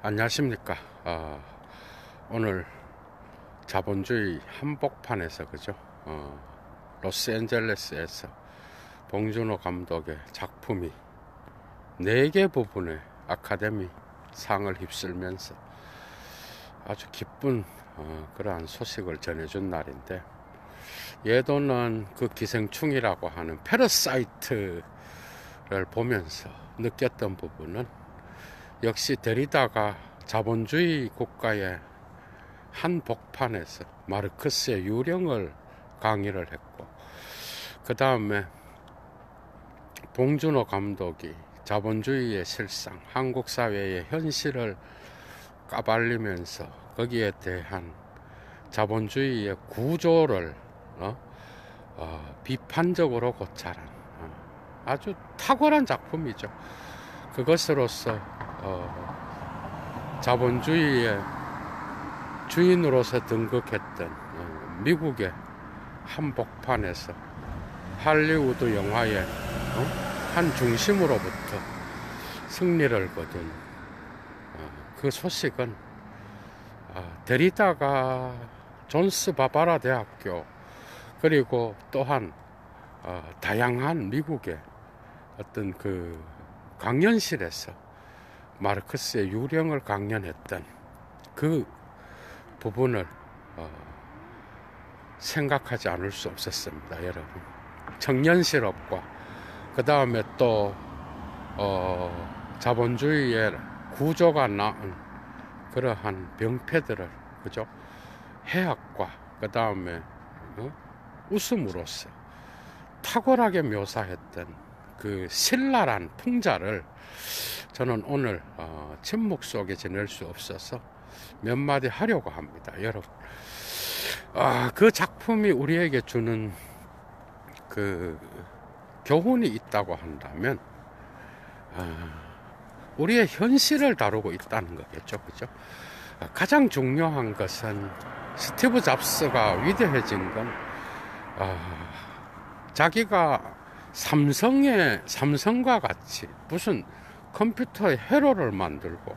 안녕하십니까. 오늘 자본주의 한복판에서 그죠, 로스앤젤레스에서 봉준호 감독의 작품이 4개 부분의 아카데미 상을 휩쓸면서 아주 기쁜 그러한 소식을 전해준 날인데, 예도는 그 기생충이라고 하는 패러사이트를 보면서 느꼈던 부분은, 역시 데리다가 자본주의 국가의 한 복판에서 마르크스의 유령을 강의를 했고, 그 다음에 봉준호 감독이 자본주의의 실상, 한국 사회의 현실을 까발리면서 거기에 대한 자본주의의 구조를 비판적으로 고찰한 아주 탁월한 작품이죠. 그것으로서 자본주의의 주인으로서 등극했던 미국의 한복판에서 할리우드 영화의 한 중심으로부터 승리를 거둔 그 소식은, 데리다가 존스 바바라 대학교, 그리고 또한 다양한 미국의 어떤 그 강연실에서 마르크스의 유령을 강연했던 그 부분을 생각하지 않을 수 없었습니다, 여러분. 청년 실업과 그 다음에 또 자본주의의 구조가 낳은 그러한 병폐들을, 그죠, 해학과 그 다음에 웃음으로써 탁월하게 묘사했던 그 신랄한 풍자를 저는 오늘 침묵 속에 지낼 수 없어서 몇 마디 하려고 합니다, 여러분. 그 작품이 우리에게 주는 그 교훈이 있다고 한다면, 우리의 현실을 다루고 있다는 거겠죠, 그죠? 가장 중요한 것은, 스티브 잡스가 위대해진 건 자기가 삼성과 같이 무슨 컴퓨터의 회로를 만들고,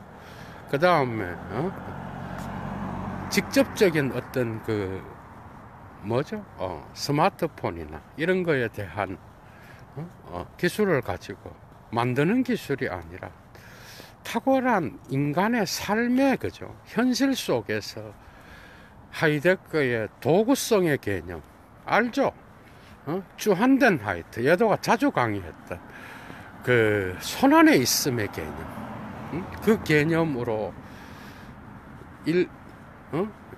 그 다음에 직접적인 어떤 그 뭐죠, 스마트폰이나 이런 거에 대한 기술을 가지고 만드는 기술이 아니라, 탁월한 인간의 삶의, 그죠, 현실 속에서 하이데거의 도구성의 개념 알죠? 주한덴 화이트, 얘도가 자주 강의했던 그 손안에 있음의 개념, 그 개념으로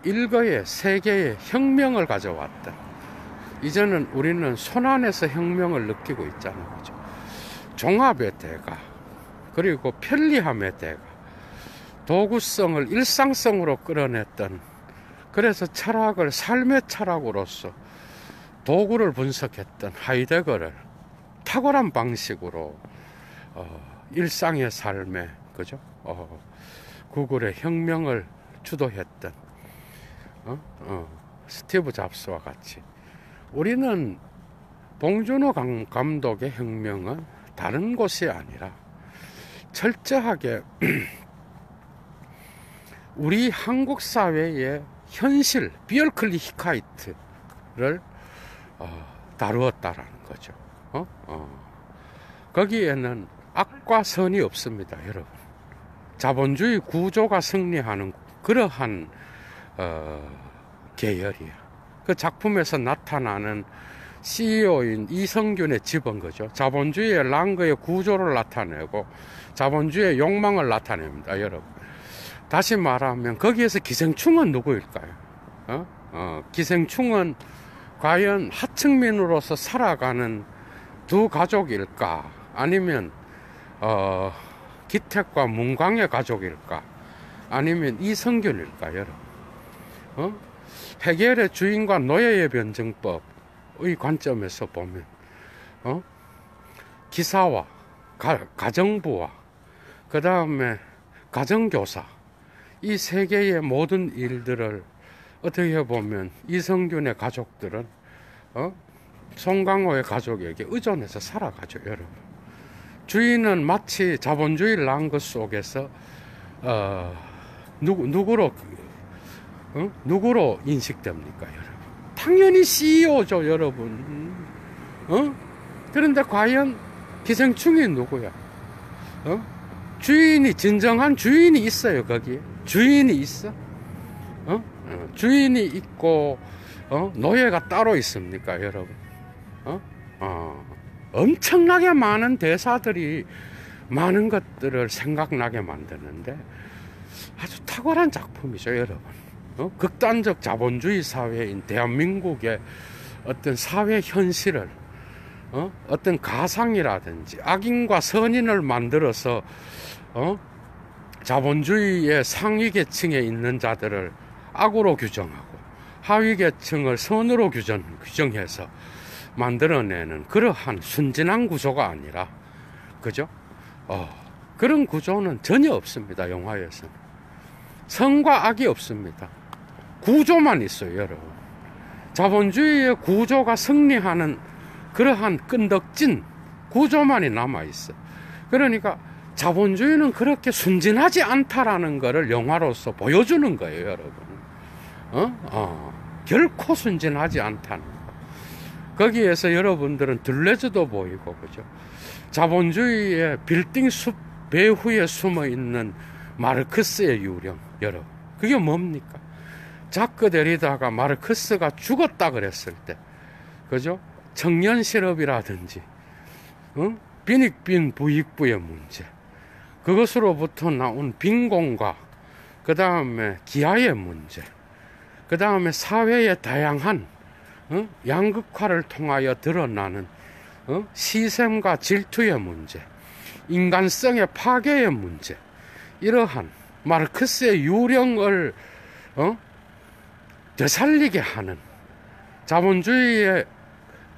일거의 세계의 혁명을 가져왔다. 이제는 우리는 손안에서 혁명을 느끼고 있잖아요, 그죠? 종합의 대가, 그리고 편리함의 대가, 도구성을 일상성으로 끌어냈던, 그래서 철학을 삶의 철학으로서 도구를 분석했던 하이데거를 탁월한 방식으로 일상의 삶에, 그죠, 구글의 혁명을 주도했던 스티브 잡스와 같이, 우리는 봉준호 감독의 혁명은 다른 곳이 아니라 철저하게 우리 한국 사회의 현실, 비얼클리히카이트를 다루었다라는 거죠. 거기에는 악과 선이 없습니다, 여러분. 자본주의 구조가 승리하는 그러한 계열이야. 그 작품에서 나타나는 CEO인 이성균의 집은, 거죠, 자본주의의 랑그의 구조를 나타내고 자본주의의 욕망을 나타냅니다, 여러분. 다시 말하면 거기에서 기생충은 누구일까요? 기생충은 과연 하층민으로서 살아가는 두 가족일까, 아니면 기택과 문광의 가족일까, 아니면 이성균일까, 여러분? 해겔의 주인과 노예의 변증법의 관점에서 보면 기사와 가정부와 그 다음에 가정교사, 이 세 개의 모든 일들을 어떻게 보면 이성균의 가족들은 송강호의 가족에게 의존해서 살아가죠, 여러분. 주인은 마치 자본주의 랑그 속에서 누구로, 누구로 인식됩니까, 여러분? 당연히 CEO죠, 여러분. 그런데 과연 기생충이 누구야? 주인이, 진정한 주인이 있어요, 거기에? 주인이 있어? 주인이 있고, 노예가 따로 있습니까, 여러분? 엄청나게 많은 대사들이 많은 것들을 생각나게 만드는데 아주 탁월한 작품이죠, 여러분. 극단적 자본주의 사회인 대한민국의 어떤 사회 현실을 어떤 가상이라든지 악인과 선인을 만들어서 자본주의의 상위 계층에 있는 자들을 악으로 규정하고 하위 계층을 선으로 규정해서 만들어내는 그러한 순진한 구조가 아니라, 그죠? 그런 구조는 전혀 없습니다, 영화에서는. 선과 악이 없습니다. 구조만 있어요, 여러분. 자본주의의 구조가 승리하는 그러한 끈덕진 구조만이 남아있어. 그러니까 자본주의는 그렇게 순진하지 않다라는 것을 영화로서 보여주는 거예요, 여러분. 결코 순진하지 않다는 거. 거기에서 여러분들은 들레즈도 보이고, 그죠? 자본주의의 빌딩 숲 배후에 숨어 있는 마르크스의 유령, 여러분. 그게 뭡니까? 자크 데리다가 마르크스가 죽었다 그랬을 때, 그죠? 청년 실업이라든지, 빈익빈 부익부의 문제, 그것으로부터 나온 빈곤과, 그 다음에 기아의 문제, 그 다음에 사회의 다양한 양극화를 통하여 드러나는 시샘과 질투의 문제, 인간성의 파괴의 문제, 이러한 마르크스의 유령을 되살리게 하는 자본주의의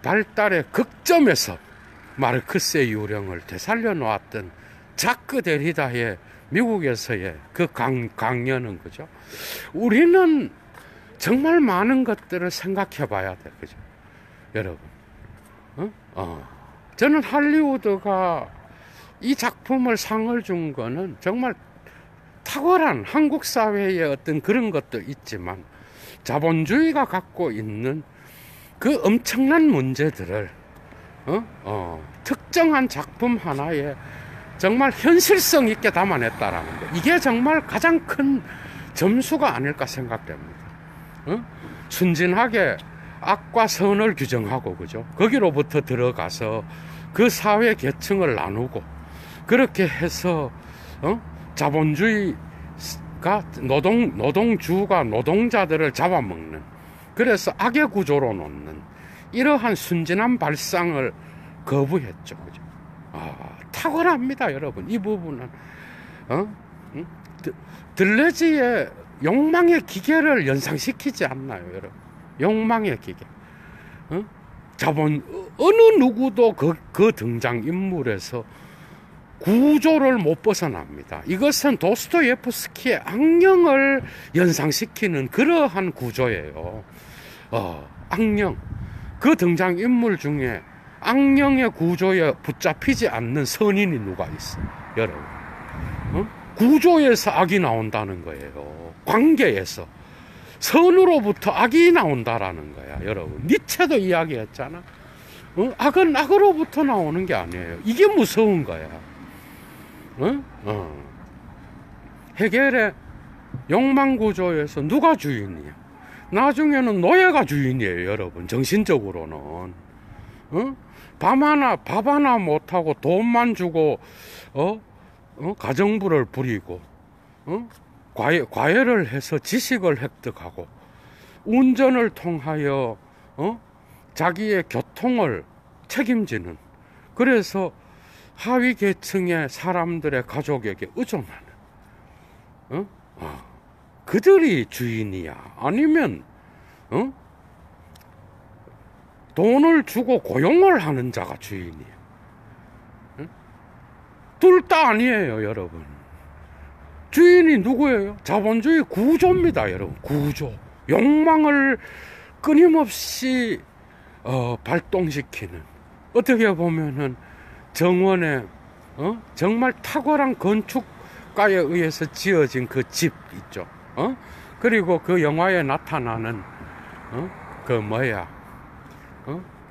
발달의 극점에서 마르크스의 유령을 되살려 놓았던 자크 데리다의 미국에서의 그 강연은, 그죠? 우리는 정말 많은 것들을 생각해 봐야 돼, 그죠? 여러분. 저는 할리우드가 이 작품을 상을 준 거는 정말 탁월한 한국 사회의 어떤 그런 것도 있지만 자본주의가 갖고 있는 그 엄청난 문제들을 특정한 작품 하나에 정말 현실성 있게 담아냈다라는 거, 이게 정말 가장 큰 점수가 아닐까 생각됩니다. 순진하게 악과 선을 규정하고, 그죠? 거기로부터 들어가서 그 사회 계층을 나누고, 그렇게 해서 자본주의가 노동주가 노동자들을 잡아먹는, 그래서 악의 구조로 놓는 이러한 순진한 발상을 거부했죠, 그죠? 탁월합니다, 여러분. 이 부분은 들레즈의 욕망의 기계를 연상시키지 않나요, 여러분? 욕망의 기계. 어느 누구도 그 등장인물에서 구조를 못 벗어납니다. 이것은 도스토예프스키의 악령을 연상시키는 그러한 구조예요. 악령. 그 등장인물 중에 악령의 구조에 붙잡히지 않는 선인이 누가 있어요, 여러분? 구조에서 악이 나온다는 거예요. 관계에서. 선으로부터 악이 나온다라는 거야, 여러분. 니체도 이야기했잖아. 악은 악으로부터 나오는 게 아니에요. 이게 무서운 거야. 헤겔의 욕망구조에서 누가 주인이야? 나중에는 노예가 주인이에요, 여러분. 정신적으로는. 밥 하나 못하고 돈만 주고 가정부를 부리고 과외를 해서 지식을 획득하고 운전을 통하여 자기의 교통을 책임지는, 그래서 하위 계층의 사람들의 가족에게 의존하는 그들이 주인이야? 아니면 돈을 주고 고용을 하는 자가 주인이야? 둘 다 아니에요, 여러분. 주인이 누구예요? 자본주의 구조입니다, 여러분. 구조. 욕망을 끊임없이 발동시키는, 어떻게 보면은 정원의 정말 탁월한 건축 작가에 의해서 지어진 그 집 있죠. 그리고 그 영화에 나타나는 그 뭐야,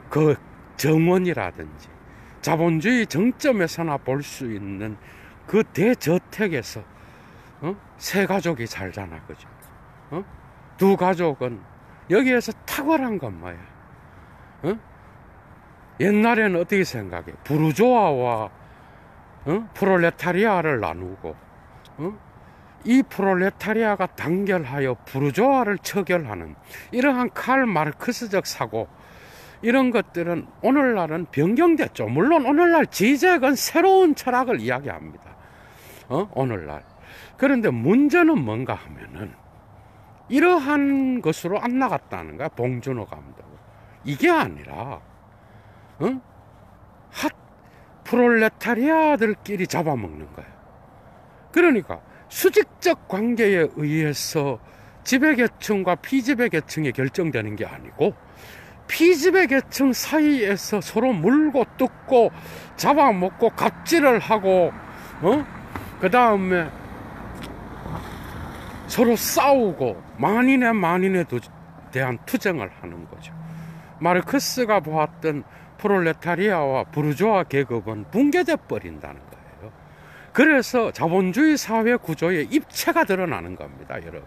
그 정원이라든지 자본주의 정점에서나 볼 수 있는 그 대저택에서 세 가족이 살잖아, 그죠? 두 가족은 여기에서 탁월한 건 뭐야? 옛날에는 어떻게 생각해? 부르조아와 프롤레타리아를 나누고 이 프롤레타리아가 단결하여 부르조아를 처결하는 이러한 칼 마르크스적 사고, 이런 것들은 오늘날은 변경됐죠. 물론 오늘날 지적은 새로운 철학을 이야기합니다. 오늘날. 그런데 문제는 뭔가 하면은 이러한 것으로 안 나갔다는 거야, 봉준호 감독. 이게 아니라 핫 프롤레타리아들끼리 잡아먹는 거야. 그러니까 수직적 관계에 의해서 지배계층과 피지배계층이 결정되는 게 아니고, 피지배계층 사이에서 서로 물고 뜯고 잡아먹고 갑질을 하고 그 다음에 서로 싸우고 만인에 대한 투쟁을 하는 거죠. 마르크스가 보았던 프롤레타리아와 부르조아 계급은 붕괴돼 버린다는 거예요. 그래서 자본주의 사회 구조의 입체가 드러나는 겁니다, 여러분.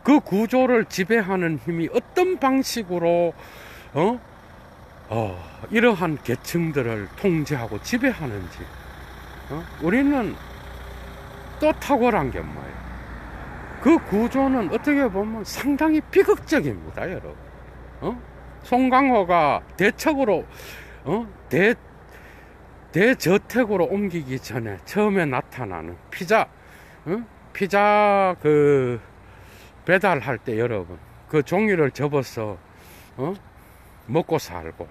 그 구조를 지배하는 힘이 어떤 방식으로 이러한 계층들을 통제하고 지배하는지, 우리는 또 탁월한 게 뭐예요? 그 구조는 어떻게 보면 상당히 비극적입니다, 여러분. 송강호가 대척으로 대저택으로 옮기기 전에 처음에 나타나는 피자 그 배달할 때, 여러분, 그 종이를 접어서 먹고 살고,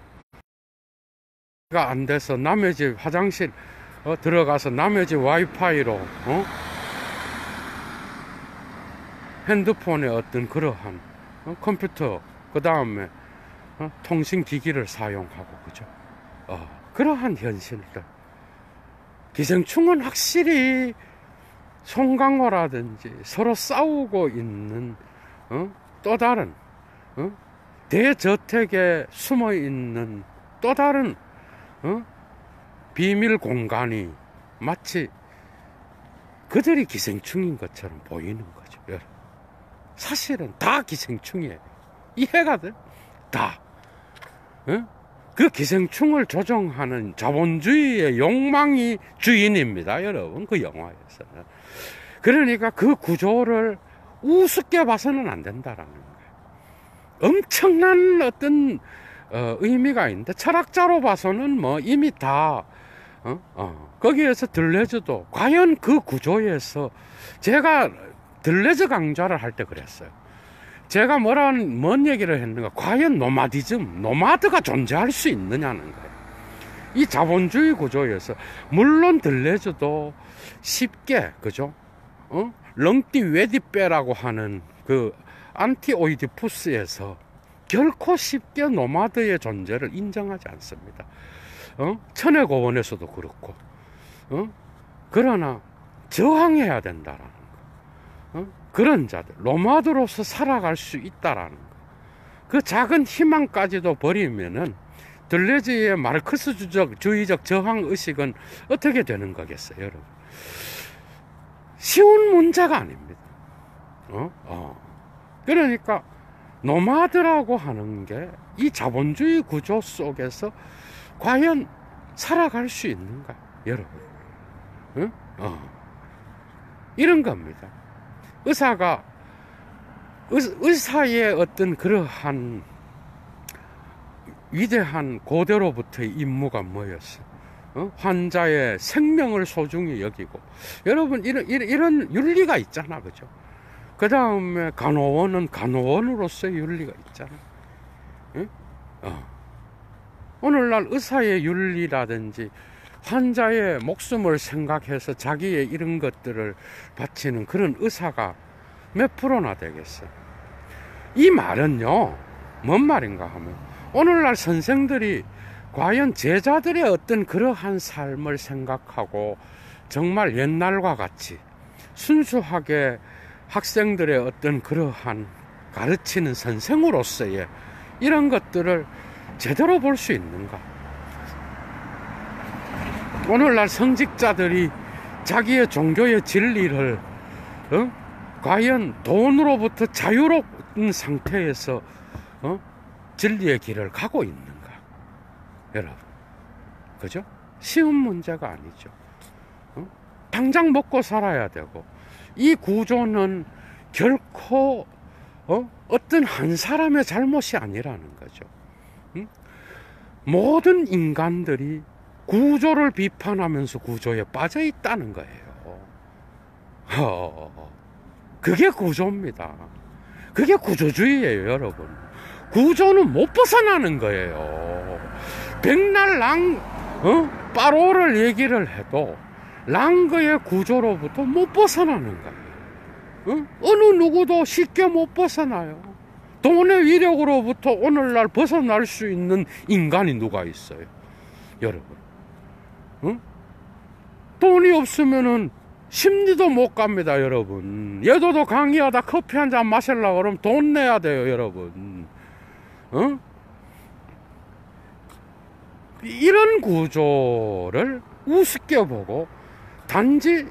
가 안 돼서 남의 집 화장실 들어가서 남의 집 와이파이로 핸드폰에 어떤 그러한 컴퓨터, 그 다음에 통신기기를 사용하고, 그죠? 그러한 현실들. 기생충은 확실히 송강호라든지 서로 싸우고 있는 또 다른 대저택에 숨어 있는 또 다른 비밀 공간이 마치 그들이 기생충인 것처럼 보이는 거죠, 여러분. 사실은 다 기생충이에요. 이해가 돼? 다. 그 기생충을 조종하는 자본주의의 욕망이 주인입니다, 여러분. 그 영화에서는. 그러니까 그 구조를 우습게 봐서는 안 된다라는 거예요. 엄청난 어떤 의미가 있는데, 철학자로 봐서는 뭐 이미 다 거기에서 들레즈도 과연 그 구조에서, 제가 들레즈 강좌를 할 때 그랬어요. 제가 뭔 얘기를 했는가? 과연 노마드가 존재할 수 있느냐는 거예요. 이 자본주의 구조에서. 물론 들레즈도 쉽게, 그죠? 렁띠 웨디빼라고 하는 그 안티오이디푸스에서 결코 쉽게 노마드의 존재를 인정하지 않습니다. 천해고원에서도 그렇고. 그러나 저항해야 된다라는 거. 그런 자들, 노마드로서 살아갈 수 있다라는 거. 그 작은 희망까지도 버리면은 들레즈의 마르크스주의적 저항 의식은 어떻게 되는 거겠어요, 여러분? 쉬운 문제가 아닙니다. 그러니까 노마드라고 하는 게 이 자본주의 구조 속에서 과연 살아갈 수 있는가, 여러분? 이런 겁니다. 의사의 어떤 그러한 위대한 고대로부터의 임무가 뭐였어? 환자의 생명을 소중히 여기고, 여러분, 이런 윤리가 있잖아, 그죠? 그 다음에 간호원은 간호원으로서의 윤리가 있잖아. 오늘날 의사의 윤리라든지 환자의 목숨을 생각해서 자기의 이런 것들을 바치는 그런 의사가 몇 프로나 되겠어요? 이 말은요, 뭔 말인가 하면, 오늘날 선생들이 과연 제자들의 어떤 그러한 삶을 생각하고 정말 옛날과 같이 순수하게 학생들의 어떤 그러한 가르치는 선생으로서의 이런 것들을 제대로 볼 수 있는가? 오늘날 성직자들이 자기의 종교의 진리를 과연 돈으로부터 자유로운 상태에서 진리의 길을 가고 있는가? 여러분, 그죠? 쉬운 문제가 아니죠. 당장 먹고 살아야 되고, 이 구조는 결코 어떤 한 사람의 잘못이 아니라는 거죠. 모든 인간들이 구조를 비판하면서 구조에 빠져 있다는 거예요. 그게 구조입니다. 그게 구조주의예요, 여러분. 구조는 못 벗어나는 거예요. 백날 빠로를 얘기를 해도 랑그의 구조로부터 못 벗어나는 거예요. 어느 누구도 쉽게 못 벗어나요. 돈의 위력으로부터 오늘날 벗어날 수 있는 인간이 누가 있어요, 여러분? 돈이 없으면은 심리도 못 갑니다, 여러분. 예도도 강의하다 커피 한 잔 마시려고 그러면 돈 내야 돼요, 여러분. 이런 구조를 우습게 보고 단지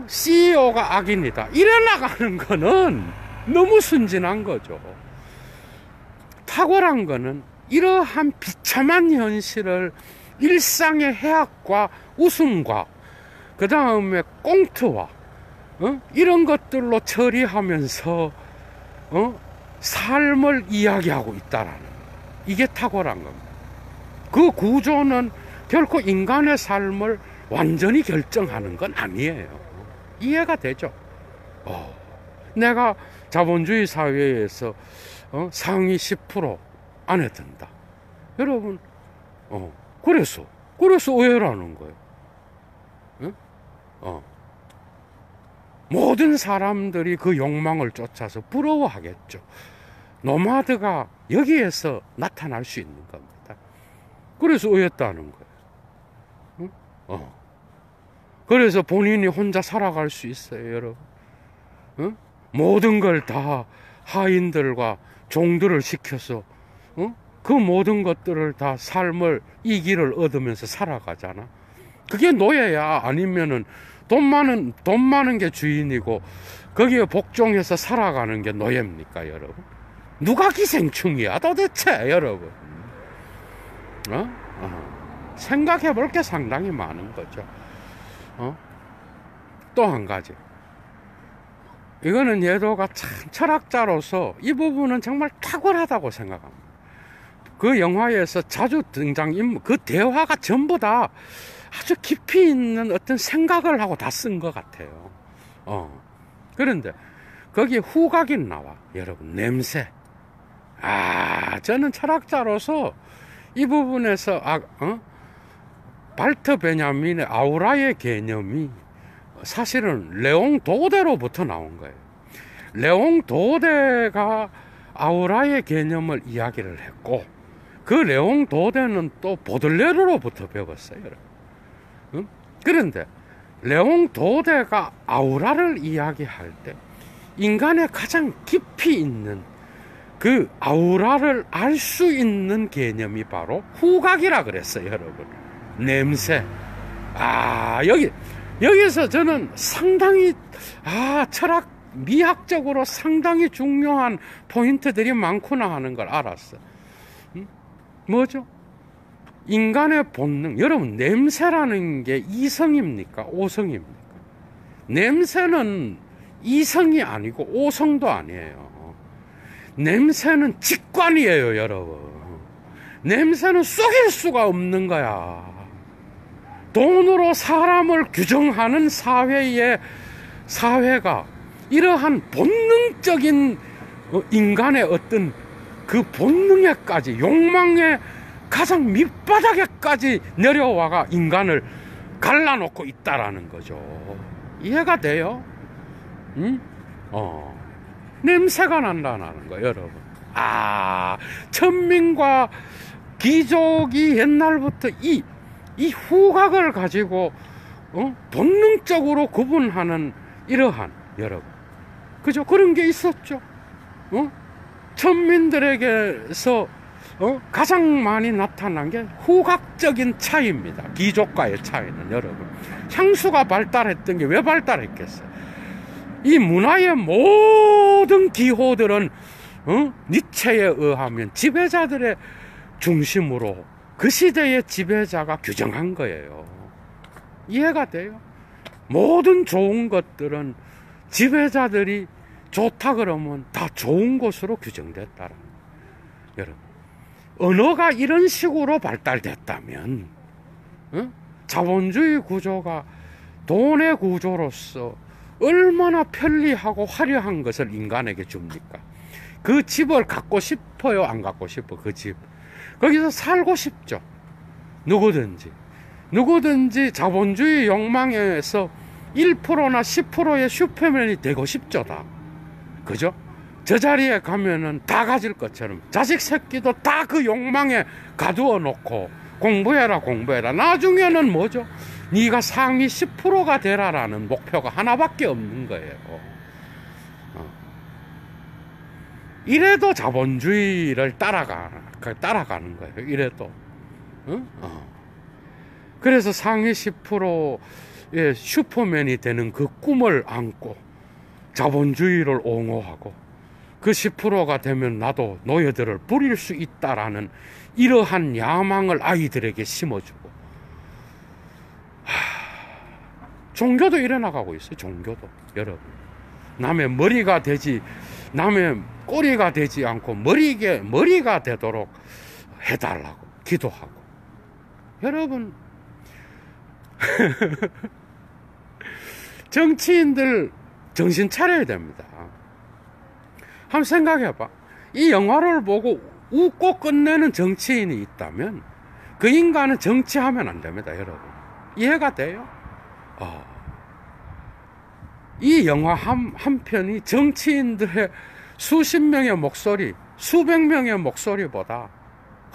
CEO가 악인이다 이래 나가는 거는 너무 순진한 거죠. 탁월한 거는 이러한 비참한 현실을 일상의 해악과 웃음과 그 다음에 꽁트와 이런 것들로 처리하면서 삶을 이야기하고 있다라는, 이게 탁월한 겁니다. 그 구조는 결코 인간의 삶을 완전히 결정하는 건 아니에요. 이해가 되죠? 내가 자본주의 사회에서 상위 10% 안에 든다. 여러분, 그래서 오해라는 거예요. 모든 사람들이 그 욕망을 쫓아서 부러워하겠죠. 노마드가 여기에서 나타날 수 있는 겁니다. 그래서 오해했다는 거예요. 그래서 본인이 혼자 살아갈 수 있어요, 여러분. 모든 걸 다 하인들과 종들을 시켜서 그 모든 것들을 다 삶을 이 길을 얻으면서 살아가잖아. 그게 노예야? 아니면은 돈 많은 게 주인이고 거기에 복종해서 살아가는 게 노예입니까, 여러분? 누가 기생충이야 도대체, 여러분? 생각해 볼 게 상당히 많은 거죠. 또 한 가지, 이거는 예도가 참 철학자로서 이 부분은 정말 탁월하다고 생각합니다. 그 영화에서 자주 등장인물, 그 대화가 전부 다 아주 깊이 있는 어떤 생각을 하고 다 쓴 것 같아요. 그런데 거기에 후각이 나와, 여러분. 냄새. 저는 철학자로서 이 부분에서 발터 베냐민의 아우라의 개념이 사실은 레옹 도데로부터 나온 거예요. 레옹 도데가 아우라의 개념을 이야기를 했고, 그 레옹 도데는 또 보들레르로부터 배웠어요. 그런데 레옹 도데가 아우라를 이야기할 때 인간의 가장 깊이 있는 그 아우라를 알 수 있는 개념이 바로 후각이라 그랬어요, 여러분. 냄새. 여기서 저는 상당히 철학 미학적으로 상당히 중요한 포인트들이 많구나 하는 걸 알았어. 뭐죠? 인간의 본능. 여러분, 냄새라는 게 이성입니까, 오성입니까? 냄새는 이성이 아니고 오성도 아니에요. 냄새는 직관이에요, 여러분. 냄새는 속일 수가 없는 거야. 돈으로 사람을 규정하는 사회가 이러한 본능적인 인간의 어떤 그 본능에까지, 욕망의 가장 밑바닥에까지 내려와가 인간을 갈라놓고 있다라는 거죠. 이해가 돼요? 냄새가 난다는 거예요, 여러분. 천민과 귀족이 옛날부터 이 후각을 가지고 본능적으로 구분하는 이러한 여러분, 그죠? 그런 게 있었죠. 천민들에게서 가장 많이 나타난 게 후각적인 차이입니다. 귀족과의 차이는 여러분, 향수가 발달했던 게 왜 발달했겠어요? 이 문화의 모든 기호들은 니체에 의하면 지배자들의 중심으로 그 시대의 지배자가 규정한 거예요. 이해가 돼요? 모든 좋은 것들은 지배자들이 좋다 그러면 다 좋은 것으로 규정됐다라는 거예요. 여러분, 언어가 이런 식으로 발달됐다면 자본주의 구조가 돈의 구조로서 얼마나 편리하고 화려한 것을 인간에게 줍니까? 그 집을 갖고 싶어요? 안 갖고 싶어? 그 집. 거기서 살고 싶죠. 누구든지 자본주의 욕망에서 1%나 10%의 슈퍼맨이 되고 싶죠, 다. 그죠? 저 자리에 가면은 다 가질 것처럼 자식 새끼도 다 그 욕망에 가두어 놓고 공부해라. 나중에는 뭐죠? 네가 상위 10%가 되라라는 목표가 하나밖에 없는 거예요. 이래도 자본주의를 따라가는 거예요. 이래도. 그래서 상위 10%의 슈퍼맨이 되는 그 꿈을 안고 자본주의를 옹호하고 그 10%가 되면 나도 노예들을 부릴 수 있다라는 이러한 야망을 아이들에게 심어주고, 종교도 일어나가고 있어요. 종교도 여러분, 남의 머리가 되지, 남의 꼬리가 되지 않고 머리가 되도록 해달라고 기도하고. 여러분, 정치인들 정신 차려야 됩니다. 한번 생각해봐. 이 영화를 보고 웃고 끝내는 정치인이 있다면 그 인간은 정치하면 안 됩니다, 여러분. 이해가 돼요? 이 영화 한 편이 정치인들의 수십 명의 목소리, 수백 명의 목소리보다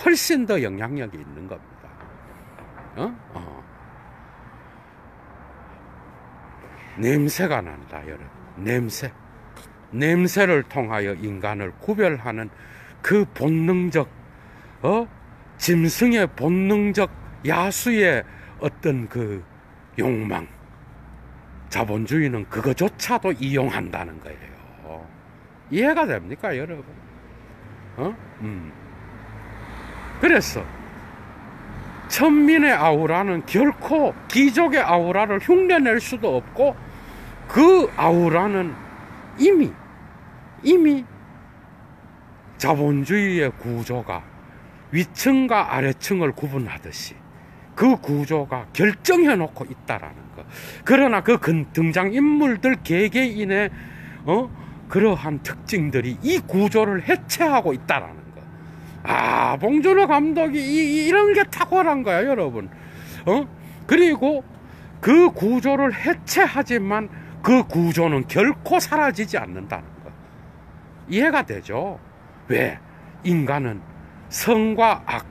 훨씬 더 영향력이 있는 겁니다. 냄새가 난다, 여러분. 냄새를 통하여 인간을 구별하는 그 본능적, 짐승의 본능적 야수의 어떤 그 욕망, 자본주의는 그거조차도 이용한다는 거예요. 이해가 됩니까, 여러분? 그래서 천민의 아우라는 결코 귀족의 아우라를 흉내낼 수도 없고, 그 아우라는 이미 자본주의의 구조가 위층과 아래층을 구분하듯이 그 구조가 결정해 놓고 있다라는 거. 그러나 그 등장인물들 개개인의 그러한 특징들이 이 구조를 해체하고 있다라는 거. 봉준호 감독이 이런 게 탁월한 거야, 여러분. 그리고 그 구조를 해체하지만 그 구조는 결코 사라지지 않는다는 거. 이해가 되죠? 왜? 인간은 성과 악,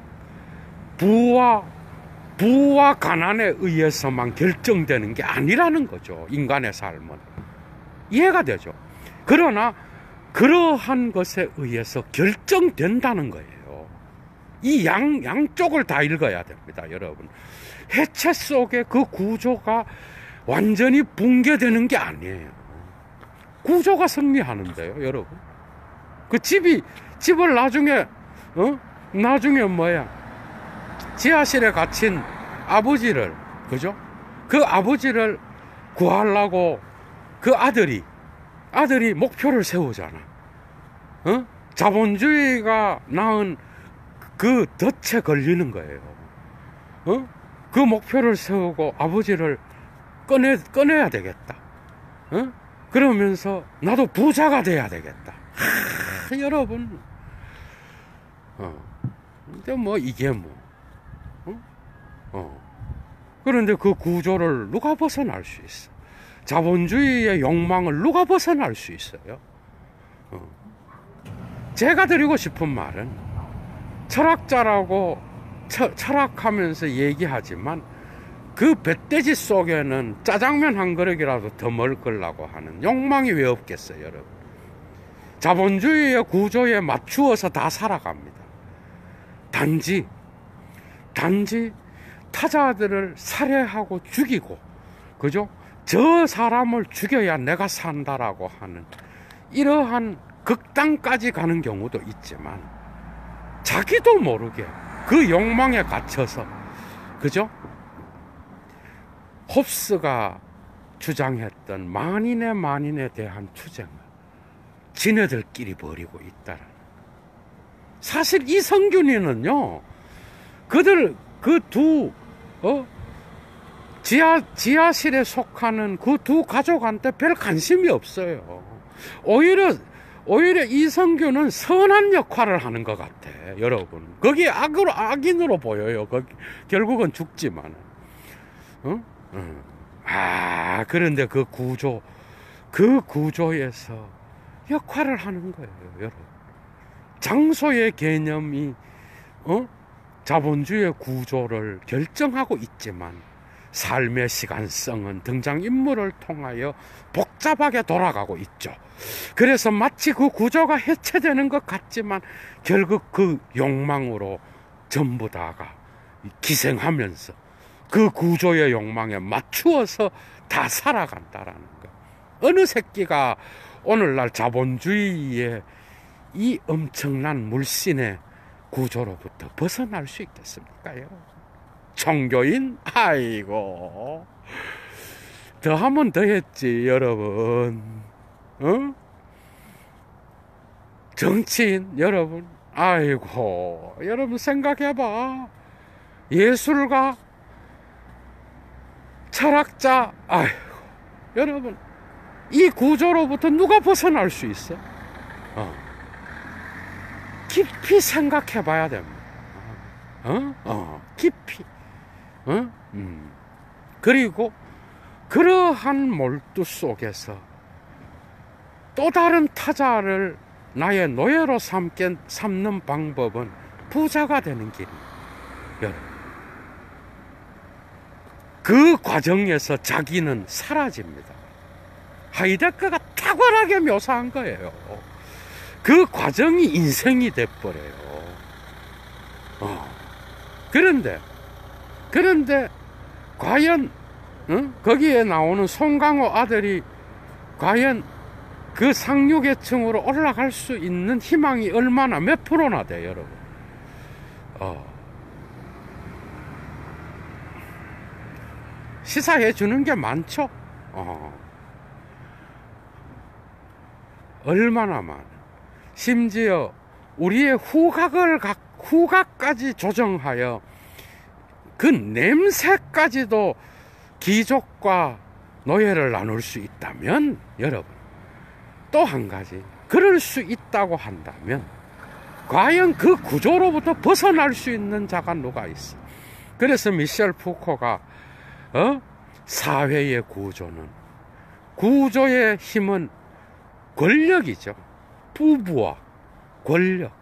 부와 가난에 의해서만 결정되는 게 아니라는 거죠, 인간의 삶은. 이해가 되죠? 그러나 그러한 것에 의해서 결정된다는 거예요. 이 양쪽을 다 읽어야 됩니다, 여러분. 해체 속에 그 구조가 완전히 붕괴되는 게 아니에요. 구조가 승리하는데요, 여러분. 그 집을 나중에 지하실에 갇힌 아버지를, 그죠? 그 아버지를 구하려고 그 아들이 목표를 세우잖아. 자본주의가 낳은 그 덫에 걸리는 거예요. 그 목표를 세우고 아버지를 꺼내야 되겠다. 그러면서 나도 부자가 돼야 되겠다. 여러분. 근데 이게 그런데 그 구조를 누가 벗어날 수 있어? 자본주의의 욕망을 누가 벗어날 수 있어요? 제가 드리고 싶은 말은, 철학자라고 철학하면서 얘기하지만 그 뱃돼지 속에는 짜장면 한 그릇이라도 더 먹으려고 하는 욕망이 왜 없겠어요, 여러분? 자본주의의 구조에 맞추어서 다 살아갑니다. 단지 타자들을 살해하고 죽이고, 그죠? 저 사람을 죽여야 내가 산다라고 하는 이러한 극단까지 가는 경우도 있지만, 자기도 모르게 그 욕망에 갇혀서, 그죠? 홉스가 주장했던 만인에 대한 투쟁을 지네들끼리 벌이고 있다는. 사실 이성균이는요, 그들 그 두 지하실에 속하는 그 두 가족한테 별 관심이 없어요. 오히려 이성균은 선한 역할을 하는 것 같아, 여러분. 거기 악인으로 보여요. 결국은 죽지만. 그런데 그 구조에서 역할을 하는 거예요, 여러분. 장소의 개념이 자본주의 구조를 결정하고 있지만, 삶의 시간성은 등장인물을 통하여 복잡하게 돌아가고 있죠. 그래서 마치 그 구조가 해체되는 것 같지만, 결국 그 욕망으로 전부 다가 기생하면서 그 구조의 욕망에 맞추어서 다 살아간다라는 거. 어느 새끼가 오늘날 자본주의의 이 엄청난 물신의 구조로부터 벗어날 수 있겠습니까요? 종교인? 아이고, 더 하면 더 했지, 여러분. 정치인 여러분, 아이고, 여러분 생각해봐. 예술가, 철학자, 아이고, 여러분, 이 구조로부터 누가 벗어날 수 있어? 깊이 생각해 봐야 됩니다. 깊이. 그리고 그러한 몰두 속에서 또 다른 타자를 나의 노예로 삼는 방법은 부자가 되는 길입니다. 여러분, 그 과정에서 자기는 사라집니다. 하이데거가 탁월하게 묘사한 거예요. 그 과정이 인생이 돼버려요. 그런데 과연 거기에 나오는 송강호 아들이 과연 그 상류계층으로 올라갈 수 있는 희망이 얼마나 몇 프로나 돼요, 여러분? 시사해 주는 게 많죠. 얼마나 많아. 심지어 우리의 후각까지 조정하여 그 냄새까지도 귀족과 노예를 나눌 수 있다면, 여러분, 또 한 가지, 그럴 수 있다고 한다면 과연 그 구조로부터 벗어날 수 있는 자가 누가 있어? 그래서 미셸 푸코가 사회의 구조의 힘은 권력이죠. 부부와 권력.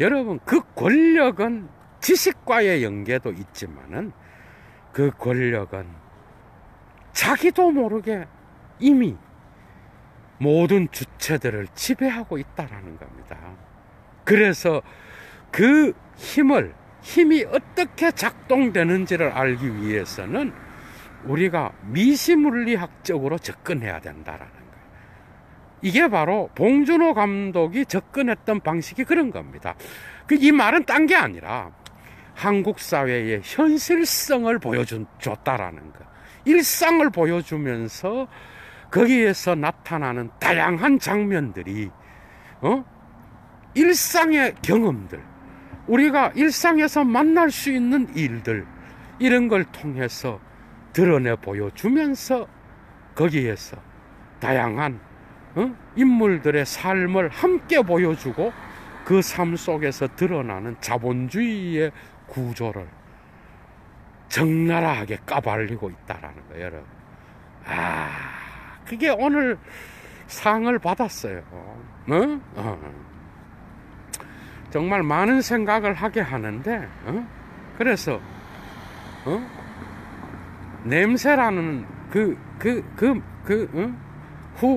여러분, 그 권력은 지식과의 연계도 있지만은, 그 권력은 자기도 모르게 이미 모든 주체들을 지배하고 있다라는 겁니다. 그래서 그 힘이 어떻게 작동되는지를 알기 위해서는 우리가 미시물리학적으로 접근해야 된다라는 거예요. 이게 바로 봉준호 감독이 접근했던 방식이 그런 겁니다. 이 말은 딴 게 아니라 한국 사회의 현실성을 보여줬다라는 거. 일상을 보여주면서 거기에서 나타나는 다양한 장면들이 일상의 경험들, 우리가 일상에서 만날 수 있는 일들, 이런 걸 통해서 드러내 보여주면서 거기에서 다양한 인물들의 삶을 함께 보여주고, 그 삶 속에서 드러나는 자본주의의 구조를 적나라하게 까발리고 있다라는 거예요, 여러분. 그게 오늘 상을 받았어요. 정말 많은 생각을 하게 하는데, 그래서 냄새라는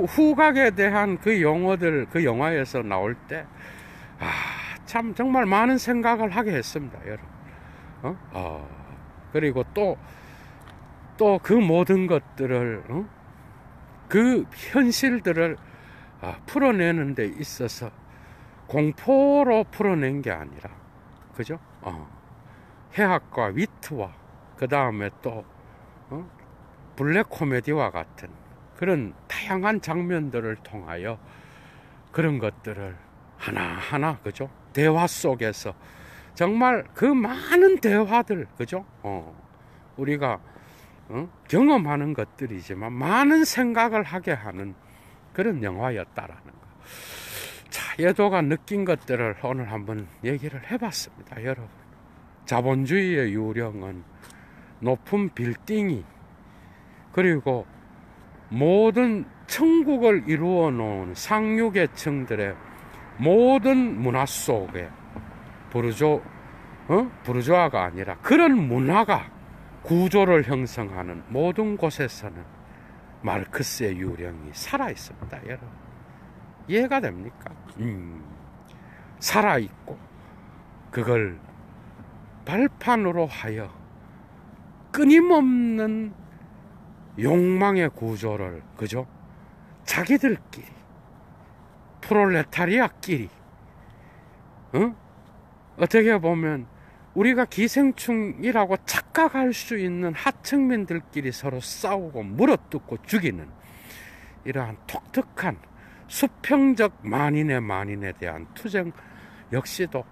후각에 대한 그 용어들 그 영화에서 나올 때, 참 정말 많은 생각을 하게 했습니다, 여러분. 그리고 또 그 모든 것들을, 그 현실들을 풀어내는 데 있어서 공포로 풀어낸 게 아니라, 그죠? 해학과 위트와 그 다음에 또 블랙 코미디와 같은 그런 다양한 장면들을 통하여 그런 것들을 하나하나, 그죠? 대화 속에서 정말 그 많은 대화들, 그죠? 우리가 경험하는 것들이지만 많은 생각을 하게 하는 그런 영화였다라는 거. 자, 예도가 느낀 것들을 오늘 한번 얘기를 해봤습니다, 여러분. 자본주의의 유령은 높은 빌딩이, 그리고 모든 천국을 이루어 놓은 상류계층들의 모든 문화 속에 부르주아가 아니라 그런 문화가 구조를 형성하는 모든 곳에서는 마르크스의 유령이 살아있습니다, 여러분. 이해가 됩니까? 살아있고 그걸 발판으로 하여 끊임없는 욕망의 구조를, 그죠? 자기들끼리, 프롤레타리아끼리, 어떻게 보면 우리가 기생충이라고 착각할 수 있는 하층민들끼리 서로 싸우고 물어뜯고 죽이는 이러한 독특한 수평적 만인에 대한 투쟁 역시도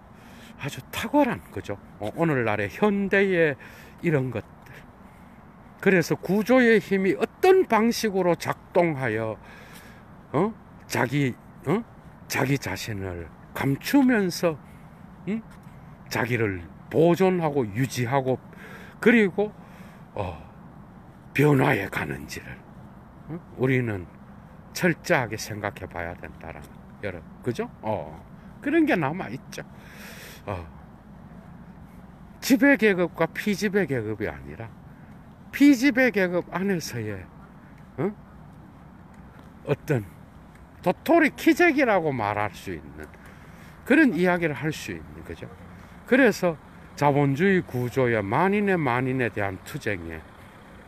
아주 탁월한, 그죠? 오늘날의 현대의 이런 것들. 그래서 구조의 힘이 어떤 방식으로 작동하여 자기 자신을 감추면서 자기를 보존하고 유지하고 그리고 변화해 가는지를 우리는 철저하게 생각해 봐야 된다라는, 여러분, 그죠? 그런 게 남아 있죠. 지배 계급과 피지배 계급이 아니라 피지배 계급 안에서의 어떤 도토리 키재기라고 말할 수 있는 그런 이야기를 할 수 있는, 거죠. 그래서 자본주의 구조의 만인에 대한 투쟁에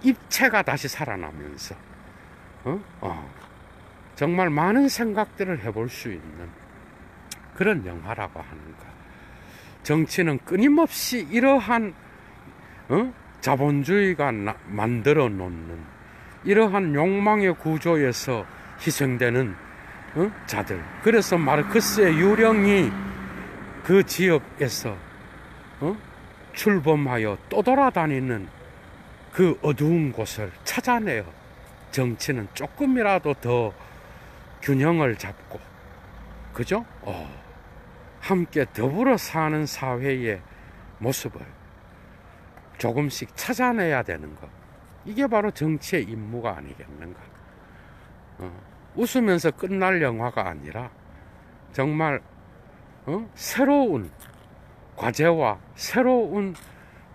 입체가 다시 살아나면서 정말 많은 생각들을 해볼 수 있는 그런 영화라고 하는 것. 정치는 끊임없이 이러한 자본주의가 만들어 놓는 이러한 욕망의 구조에서 희생되는 자들. 그래서 마르크스의 유령이 그 지역에서 출범하여 또 돌아다니는 그 어두운 곳을 찾아내어 정치는 조금이라도 더 균형을 잡고, 그죠? 함께 더불어 사는 사회의 모습을 조금씩 찾아내야 되는 것. 이게 바로 정치의 임무가 아니겠는가. 웃으면서 끝날 영화가 아니라 정말 새로운 과제와 새로운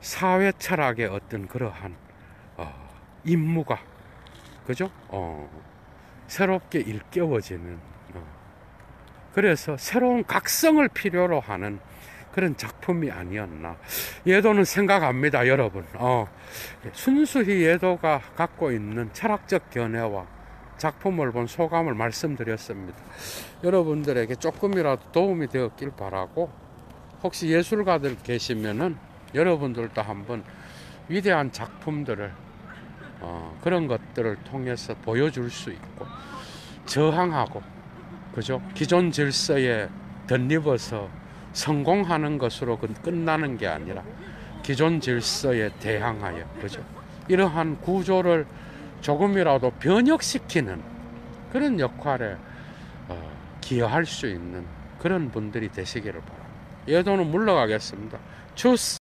사회 철학의 어떤 그러한 임무가, 그죠? 새롭게 일깨워지는, 그래서 새로운 각성을 필요로 하는 그런 작품이 아니었나. 예도는 생각합니다, 여러분. 순수히 예도가 갖고 있는 철학적 견해와 작품을 본 소감을 말씀드렸습니다. 여러분들에게 조금이라도 도움이 되었길 바라고, 혹시 예술가들 계시면은 여러분들도 한번 위대한 작품들을 그런 것들을 통해서 보여줄 수 있고 저항하고, 그죠? 기존 질서에 덧입어서 성공하는 것으로 끝나는 게 아니라 기존 질서에 대항하여, 그죠? 이러한 구조를 조금이라도 변혁시키는 그런 역할에 기여할 수 있는 그런 분들이 되시기를 바랍니다. 예도는 물러가겠습니다. 추스.